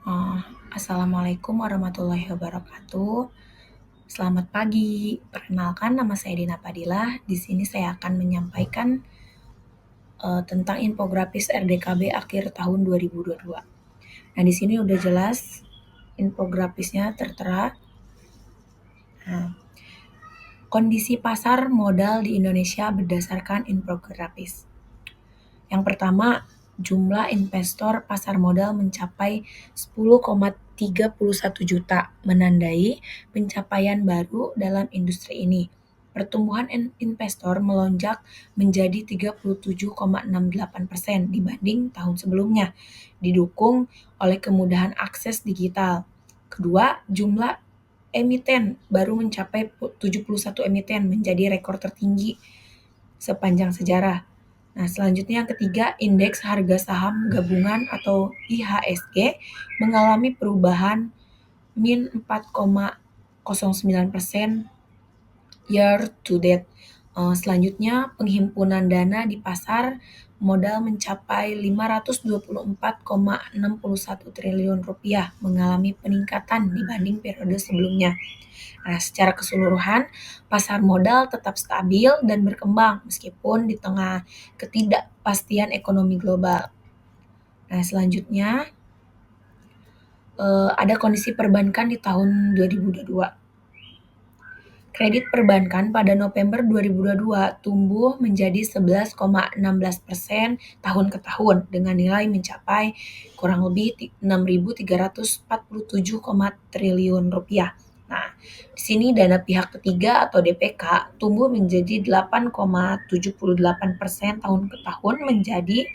Eh, Assalamualaikum warahmatullahi wabarakatuh. Selamat pagi. Perkenalkan nama saya Dina Padilah. Di sini saya akan menyampaikan tentang infografis RDKB akhir tahun 2022. Nah, di sini udah jelas infografisnya tertera. Nah, kondisi pasar modal di Indonesia berdasarkan infografis. Yang pertama, jumlah investor pasar modal mencapai 10,31 juta, menandai pencapaian baru dalam industri ini. Pertumbuhan investor melonjak menjadi 37,68% dibanding tahun sebelumnya, didukung oleh kemudahan akses digital. Kedua, jumlah emiten baru mencapai 71 emiten, menjadi rekor tertinggi sepanjang sejarah. Nah, selanjutnya yang ketiga, indeks harga saham gabungan atau IHSG mengalami perubahan min 4,09% year to date. Selanjutnya, penghimpunan dana di pasar modal mencapai 524,61 triliun rupiah, mengalami peningkatan dibanding periode sebelumnya. Nah, secara keseluruhan, pasar modal tetap stabil dan berkembang meskipun di tengah ketidakpastian ekonomi global. Nah, selanjutnya ada kondisi perbankan di tahun 2022. Kredit perbankan pada November 2022 tumbuh menjadi 11,16% tahun ke tahun dengan nilai mencapai kurang lebih 6.347 triliun rupiah. Nah, di sini dana pihak ketiga atau DPK tumbuh menjadi 8,78% tahun ke tahun menjadi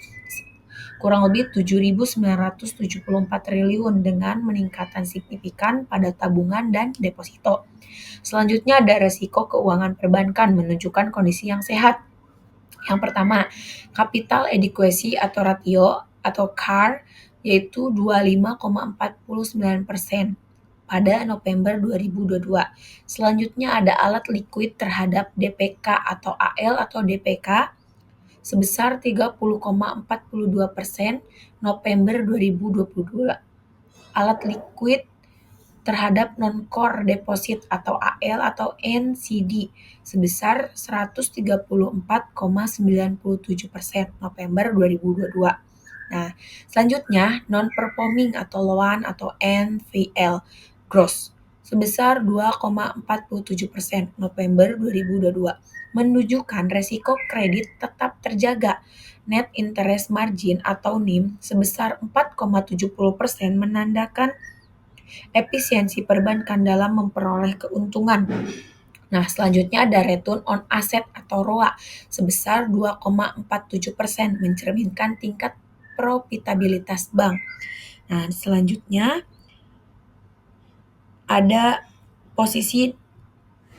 kurang lebih 7.974 triliun dengan meningkatan signifikan pada tabungan dan deposito. Selanjutnya ada resiko keuangan perbankan menunjukkan kondisi yang sehat. Yang pertama, capital adequacy atau ratio atau CAR yaitu 25,49% pada November 2022. Selanjutnya ada alat likuid terhadap DPK atau AL atau DPK sebesar 30,42% November 2022. Alat likuid terhadap non-core deposit atau AL atau NCD sebesar 134,97% November 2022. Nah, selanjutnya non-performing atau loan atau NPL gross sebesar 2,47% November 2022 menunjukkan resiko kredit tetap terjaga. Net interest margin atau NIM sebesar 4,70% menandakan efisiensi perbankan dalam memperoleh keuntungan. Nah, selanjutnya ada return on asset atau ROA sebesar 2,47%, mencerminkan tingkat profitabilitas bank. Nah, selanjutnya ada posisi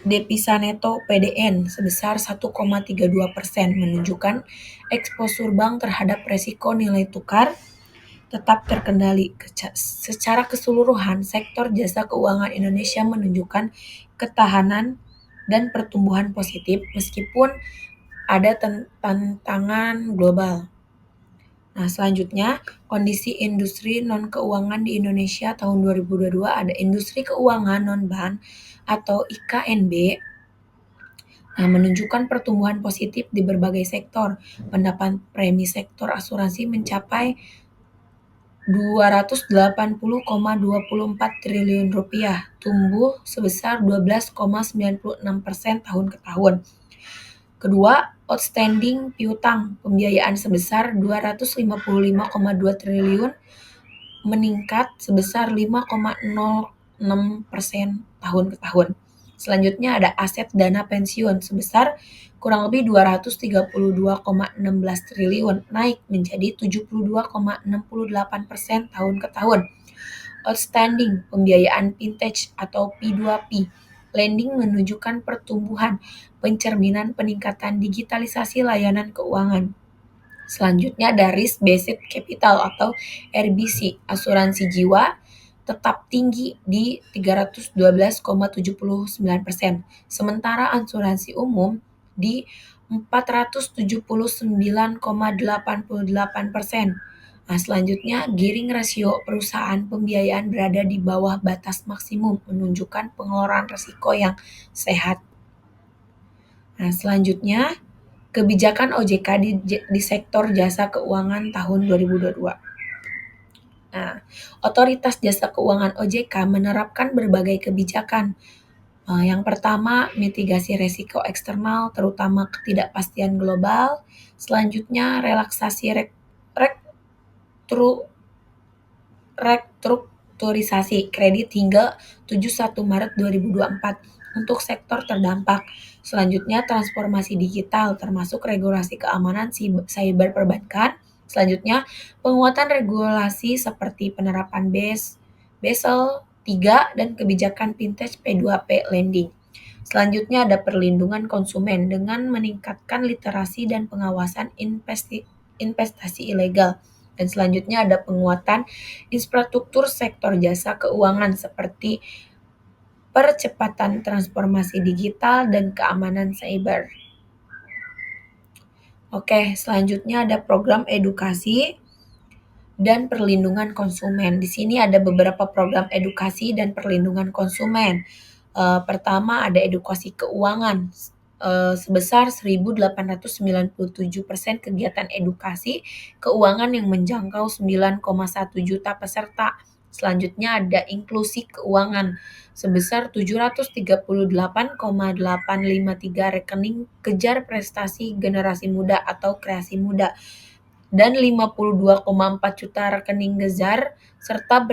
devisa neto PDN sebesar 1,32%, menunjukkan eksposur bank terhadap resiko nilai tukar tetap terkendali. Secara keseluruhan, sektor jasa keuangan Indonesia menunjukkan ketahanan dan pertumbuhan positif meskipun ada tantangan global. Nah, selanjutnya, kondisi industri non-keuangan di Indonesia tahun 2022 ada industri keuangan non-bank atau IKNB. Nah, menunjukkan pertumbuhan positif di berbagai sektor. Pendapat premi sektor asuransi mencapai 280,24 triliun rupiah, tumbuh sebesar 12,96% tahun ke tahun. Kedua, outstanding piutang pembiayaan sebesar 255,2 triliun, meningkat sebesar 5,06% tahun ke tahun. Selanjutnya ada aset dana pensiun sebesar kurang lebih 232,16 triliun, naik menjadi 72,68% tahun ke tahun. Outstanding pembiayaan vintage atau P2P lending menunjukkan pertumbuhan, pencerminan peningkatan digitalisasi layanan keuangan. Selanjutnya ada risk based capital atau RBC, asuransi jiwa tetap tinggi di 312,79%, sementara asuransi umum di 479,88%. Nah, selanjutnya, gearing rasio perusahaan pembiayaan berada di bawah batas maksimum, menunjukkan pengelolaan risiko yang sehat. Nah, selanjutnya, kebijakan OJK di sektor jasa keuangan tahun 2022. Nah, Otoritas Jasa Keuangan OJK menerapkan berbagai kebijakan. Yang pertama, mitigasi resiko eksternal, terutama ketidakpastian global. Selanjutnya, relaksasi rektru- restrukturisasi kredit hingga 71 Maret 2024 untuk sektor terdampak. Selanjutnya, transformasi digital termasuk regulasi keamanan cyber perbankan. Selanjutnya, penguatan regulasi seperti penerapan Basel 3 dan kebijakan fintech P2P lending. Selanjutnya ada perlindungan konsumen dengan meningkatkan literasi dan pengawasan investasi ilegal. Dan selanjutnya ada penguatan infrastruktur sektor jasa keuangan seperti percepatan transformasi digital dan keamanan cyber. Oke, selanjutnya ada program edukasi dan perlindungan konsumen. Di sini ada beberapa program edukasi dan perlindungan konsumen. Pertama ada edukasi keuangan sebesar 1.897% kegiatan edukasi keuangan yang menjangkau 9,1 juta peserta. Selanjutnya ada inklusi keuangan sebesar 738,853 rekening kejar prestasi generasi muda atau kreasi muda dan 52,4 juta rekening Gezar serta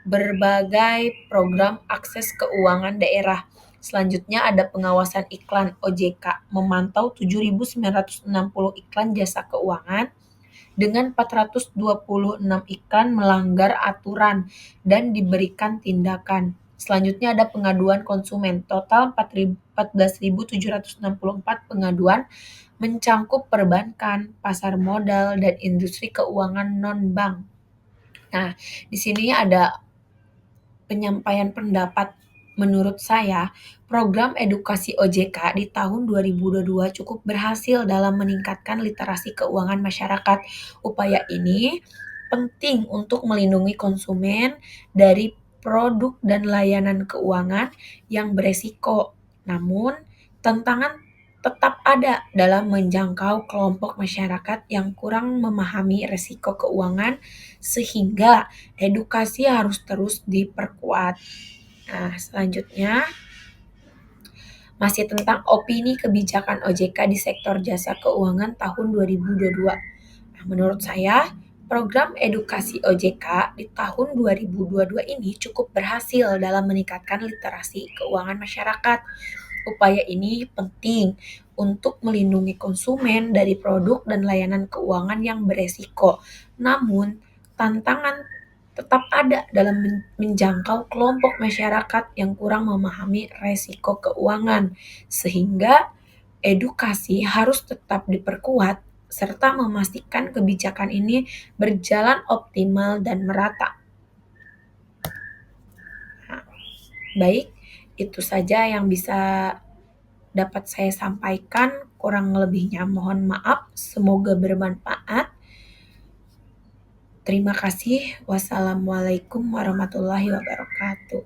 berbagai program akses keuangan daerah. Selanjutnya ada pengawasan iklan OJK memantau 7.960 iklan jasa keuangan dengan 426 iklan melanggar aturan dan diberikan tindakan. Selanjutnya ada pengaduan konsumen, total 14.764 pengaduan mencangkup perbankan, pasar modal, dan industri keuangan non-bank. Nah, di sini ada penyampaian pendapat. Menurut saya, program edukasi OJK di tahun 2022 cukup berhasil dalam meningkatkan literasi keuangan masyarakat. Upaya ini penting untuk melindungi konsumen dari produk dan layanan keuangan yang beresiko. Namun, tantangan tetap ada dalam menjangkau kelompok masyarakat yang kurang memahami resiko keuangan sehingga edukasi harus terus diperkuat. Nah, selanjutnya masih tentang opini kebijakan OJK di sektor jasa keuangan tahun 2022. Nah, menurut saya, program edukasi OJK di tahun 2022 ini cukup berhasil dalam meningkatkan literasi keuangan masyarakat. Upaya ini penting untuk melindungi konsumen dari produk dan layanan keuangan yang beresiko. Namun, tantangan tetap ada dalam menjangkau kelompok masyarakat yang kurang memahami resiko keuangan, sehingga edukasi harus tetap diperkuat serta memastikan kebijakan ini berjalan optimal dan merata. Nah, baik, itu saja yang bisa dapat saya sampaikan. Kurang lebihnya mohon maaf. Semoga bermanfaat. Terima kasih. Wassalamualaikum warahmatullahi wabarakatuh.